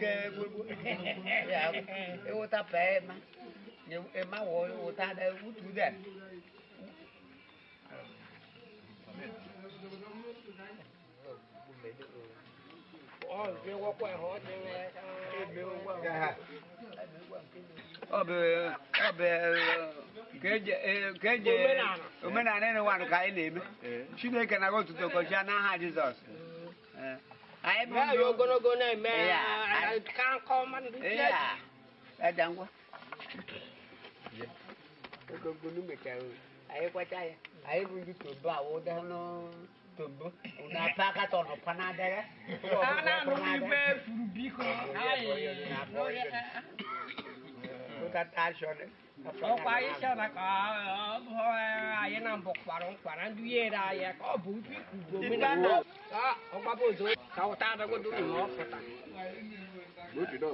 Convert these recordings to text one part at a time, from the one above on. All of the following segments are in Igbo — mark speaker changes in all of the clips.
Speaker 1: que eu tá pé mas eu mal o tá da o tu dentro
Speaker 2: Cái quá quay hết nè.
Speaker 1: Cái này nó hoàn cái này chứ đây cái nào có tụi tôi cho nó hai Jesus ai
Speaker 2: Mẹ yo go này mẹ can com ăn đi.
Speaker 1: Ai chẳng quá go nó mẹ chào ai qua trái ai cũng đi tụi bảo đó nó tụi una paca to no panada ya
Speaker 2: Ana no mi be furubico ai no ya
Speaker 1: ta ta cho đấy
Speaker 2: có quay sao là có thôi ai nằm bọc quản du ye ra ya có bù phi của mình đó ông ba bù rồi sao ta đâu có đủ ngó
Speaker 3: Bố chỉ đâu.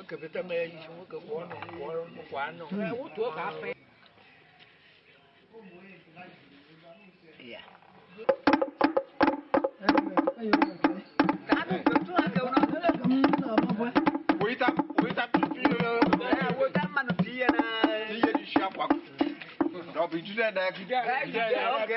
Speaker 1: cái việc tâm mê xuống cái quán nó
Speaker 2: uống thuốc cà phê
Speaker 3: Đó bị chú ra đây.
Speaker 1: Ok.